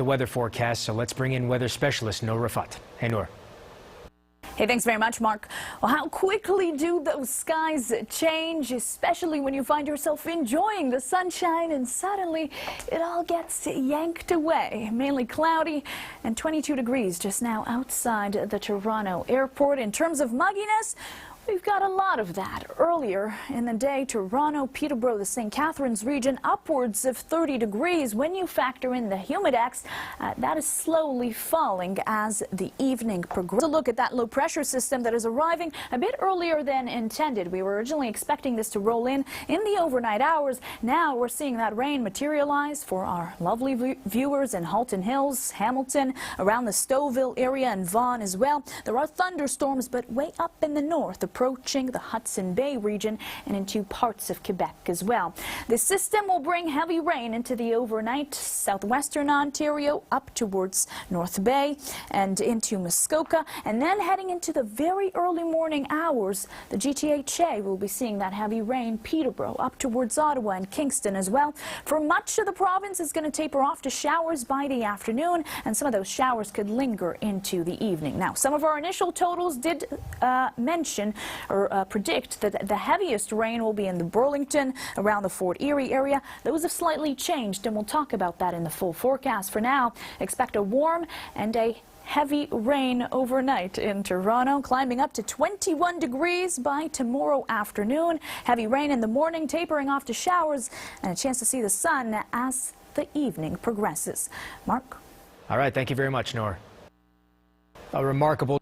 the weather forecast, so let's bring in weather specialist Noor Rafat. Hey, Noor. Hey, thanks very much, Mark. Well, how quickly do those skies change, especially when you find yourself enjoying the sunshine and suddenly it all gets yanked away. Mainly cloudy and 22 degrees just now outside the Toronto airport. In terms of mugginess, we've got a lot of that. Earlier in the day, Toronto, Peterborough, the St. Catharines region, upwards of 30 degrees. When you factor in the humidex, that is slowly falling as the evening progresses. A look at that low pressure system that is arriving a bit earlier than intended. We were originally expecting this to roll in the overnight hours. Now we're seeing that rain materialize for our lovely viewers in Halton Hills, Hamilton, around the Stouffville area, and Vaughan as well. There are thunderstorms, but way up in the north, approaching the Hudson Bay region and into parts of Quebec as well. This system will bring heavy rain into the overnight southwestern Ontario, up towards North Bay and into Muskoka, and then heading into the very early morning hours, the GTHA will be seeing that heavy rain. Peterborough up towards Ottawa and Kingston as well. For much of the province, it's going to taper off to showers by the afternoon, and some of those showers could linger into the evening. Now, some of our initial totals did mention or predict that the heaviest rain will be in the Burlington, around the Fort Erie area. Those have slightly changed, and we'll talk about that in the full forecast. For now, expect a warm and a heavy rain overnight in Toronto, climbing up to 21 degrees by tomorrow afternoon. Heavy rain in the morning, tapering off to showers, and a chance to see the sun as the evening progresses. Mark? All right, thank you very much, Noor. A remarkable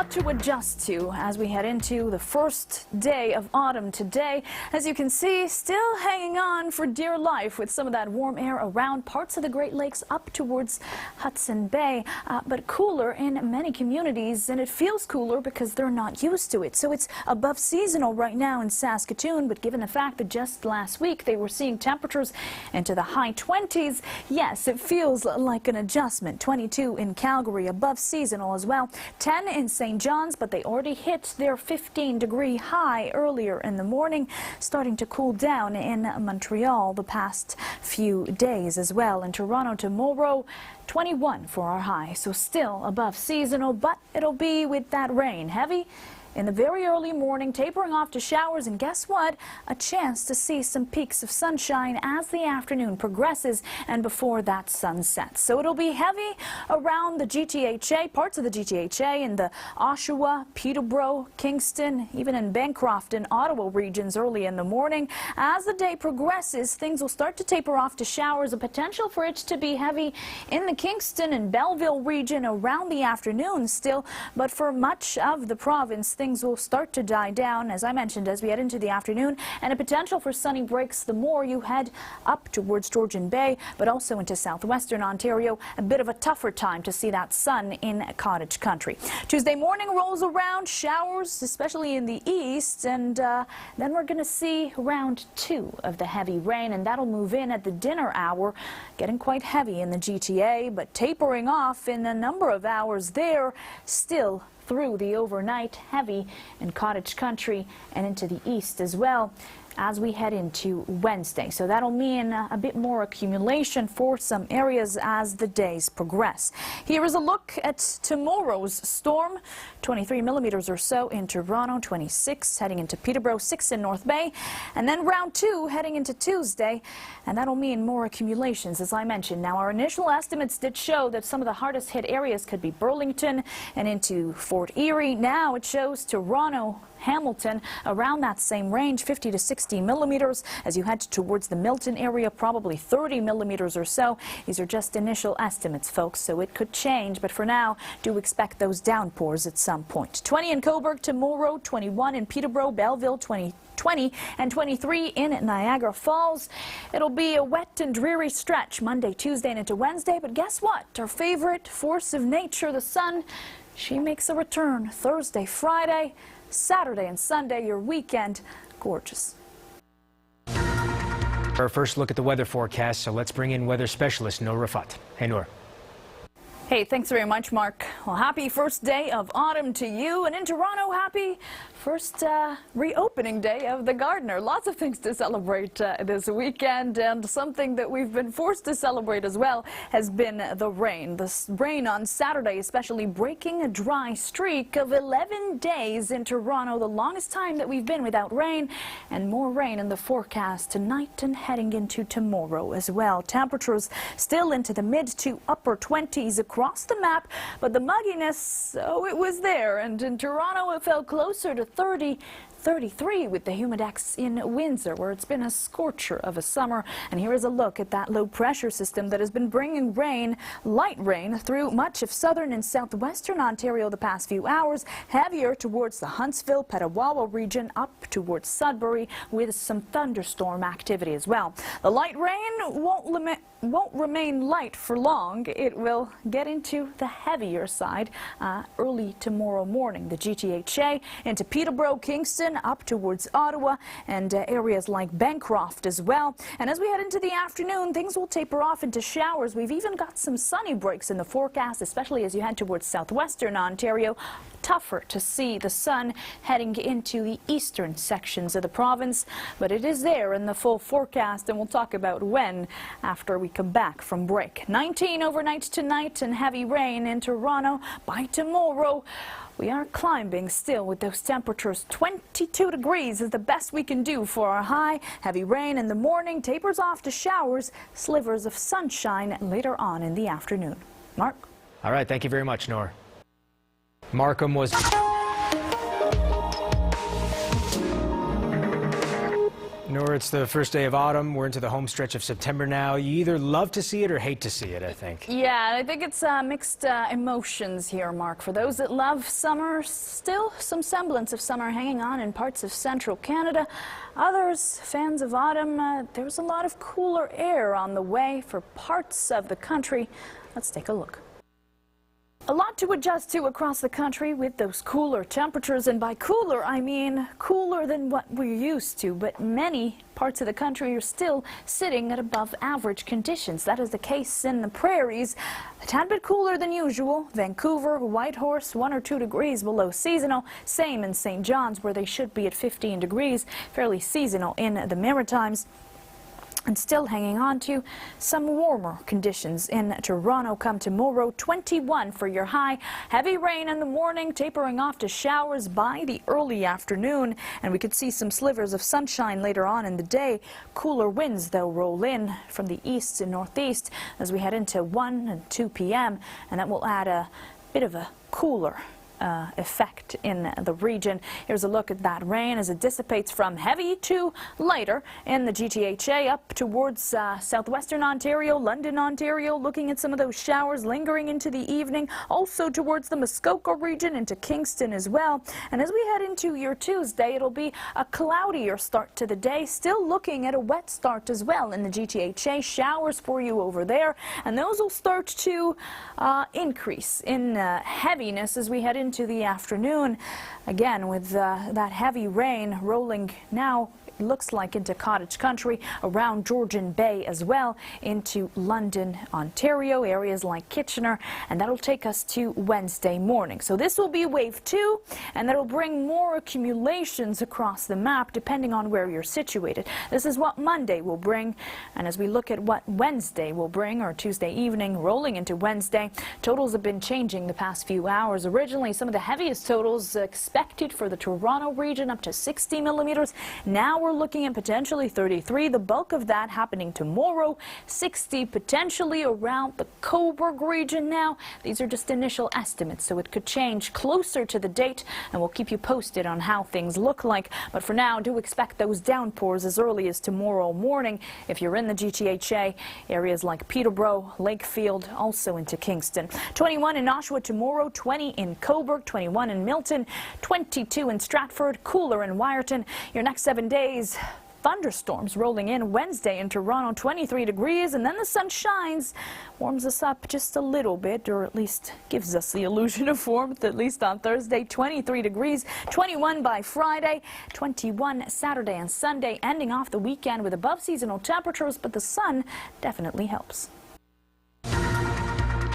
to adjust to as we head into the first day of autumn today. As you can see, still hanging on for dear life with some of that warm air around parts of the Great Lakes up towards Hudson Bay, but cooler in many communities, and it feels cooler because they're not used to it. So it's above seasonal right now in Saskatoon, but given the fact that just last week they were seeing temperatures into the high 20s, yes, it feels like an adjustment. 22 in Calgary, above seasonal as well. 10 in St. John's, but they already hit their 15-degree high earlier in the morning, starting to cool down in Montreal the past few days as well. In Toronto tomorrow, 21 for our high, so still above seasonal, but it'll be with that rain. Heavy in the very early morning, tapering off to showers, and guess what? A chance to see some peaks of sunshine as the afternoon progresses and before that sun sets. So it'll be heavy around the GTHA, parts of the GTHA in the Oshawa, Peterborough, Kingston, even in Bancroft and Ottawa regions early in the morning. As the day progresses, things will start to taper off to showers, a potential for it to be heavy in the Kingston and Belleville region around the afternoon still, but for much of the province, things will start to die down, as I mentioned, as we head into the afternoon, and a potential for sunny breaks the more you head up towards Georgian Bay, but also into southwestern Ontario. A bit of a tougher time to see that sun in cottage country. Tuesday morning rolls around, showers, especially in the east, and then we're going to see round 2 of the heavy rain, and that'll move in at the dinner hour, getting quite heavy in the GTA, but tapering off in a number of hours there, still through the overnight, heavy in cottage country and into the east as well as we head into Wednesday. So that'll mean a bit more accumulation for some areas as the days progress. Here is a look at tomorrow's storm. 23 millimeters or so in Toronto, 26 heading into Peterborough, 6 in North Bay, and then round 2 heading into Tuesday, and that'll mean more accumulations, as I mentioned. Now, our initial estimates did show that some of the hardest hit areas could be Burlington and into Fort Erie. Now it shows Toronto, Hamilton, around that same range, 50 to 60 millimeters. As you head towards the Milton area, probably 30 millimeters or so. These are just initial estimates, folks, so it could change, but for now, do expect those downpours at some point. 20 in Cobourg tomorrow, 21 in Peterborough, Belleville, 20 and 23 in Niagara Falls. It'll be a wet and dreary stretch Monday, Tuesday, and into Wednesday, but guess what? Our favorite force of nature, the sun, she makes a return Thursday, Friday, Saturday and Sunday, your weekend, gorgeous. Our first look at the weather forecast, so let's bring in weather specialist Noor Rafat. Hey, Noor. Hey, thanks very much, Mark. Well, happy first day of autumn to you, and in Toronto, happy first reopening day of the Gardiner. Lots of things to celebrate this weekend, and something that we've been forced to celebrate as well has been the rain. The rain on Saturday, especially breaking a dry streak of 11 days in Toronto, the longest time that we've been without rain, and more rain in the forecast tonight and heading into tomorrow as well. Temperatures still into the mid to upper 20s across the map, but the mugginess, oh, it was there, and in Toronto it fell closer to 33 with the Humidex in Windsor, where it's been a scorcher of a summer. And here is a look at that low pressure system that has been bringing rain, light rain, through much of southern and southwestern Ontario the past few hours, heavier towards the Huntsville, Petawawa region, up towards Sudbury, with some thunderstorm activity as well. The light rain won't remain light for long. It will get into the heavier side early tomorrow morning. The GTHA into Peterborough, Kingston, up towards Ottawa, and areas like Bancroft as well. And as we head into the afternoon, things will taper off into showers. We've even got some sunny breaks in the forecast, especially as you head towards southwestern Ontario. Tougher to see the sun heading into the eastern sections of the province, but it is there in the full forecast, and we'll talk about when after we come back from break. 19 overnight tonight and heavy rain in Toronto. By tomorrow, we are climbing still with those temperatures. 22 degrees is the best we can do for our high. Heavy rain in the morning, tapers off to showers, slivers of sunshine later on in the afternoon. Mark? All right, thank you very much, Nor. Markham was... Nor, it's the first day of autumn. We're into the home stretch of September now. You either love to see it or hate to see it, I think. Yeah, I think it's mixed emotions here, Mark. For those that love summer, still some semblance of summer hanging on in parts of central Canada. Others, fans of autumn, there's a lot of cooler air on the way for parts of the country. Let's take a look. A lot to adjust to across the country with those cooler temperatures, and by cooler I mean cooler than what we're used to, but many parts of the country are still sitting at above average conditions. That is the case in the prairies, a tad bit cooler than usual. Vancouver, Whitehorse, 1 or 2 degrees below seasonal. Same in St. John's, where they should be at 15 degrees, fairly seasonal in the Maritimes. And still hanging on to some warmer conditions in Toronto come tomorrow. 21 for your high. Heavy rain in the morning, tapering off to showers by the early afternoon. And we could see some slivers of sunshine later on in the day. Cooler winds, though, roll in from the east and northeast as we head into 1 and 2 p.m. And that will add a bit of a cooler effect in the region. Here's a look at that rain as it dissipates from heavy to lighter in the GTHA up towards southwestern Ontario, London, Ontario, looking at some of those showers lingering into the evening, also towards the Muskoka region into Kingston as well. And as we head into your Tuesday, it'll be a cloudier start to the day, still looking at a wet start as well in the GTHA. Showers for you over there, and those will start to increase in heaviness as we head into the afternoon. Again, with that heavy rain rolling now, it looks like into cottage country, around Georgian Bay as well, into London, Ontario, areas like Kitchener, and that'll take us to Wednesday morning. So this will be wave 2, and that'll bring more accumulations across the map depending on where you're situated. This is what Monday will bring, and as we look at what Wednesday will bring, or Tuesday evening rolling into Wednesday, totals have been changing the past few hours. Originally, some of the heaviest totals expected for the Toronto region, up to 60 millimeters. Now we're looking at potentially 33, the bulk of that happening tomorrow. 60 potentially around the Cobourg region now. These are just initial estimates, so it could change closer to the date, and we'll keep you posted on how things look like. But for now, do expect those downpours as early as tomorrow morning if you're in the GTHA. Areas like Peterborough, Lakefield, also into Kingston. 21 in Oshawa tomorrow, 20 in Cobourg, 21 in Milton, 22 in Stratford, cooler in Wyerton. Your next 7 days, thunderstorms rolling in Wednesday in Toronto, 23 degrees, and then the sun shines, warms us up just a little bit, or at least gives us the illusion of warmth, at least on Thursday. 23 degrees, 21 by Friday, 21 Saturday and Sunday, ending off the weekend with above seasonal temperatures, but the sun definitely helps.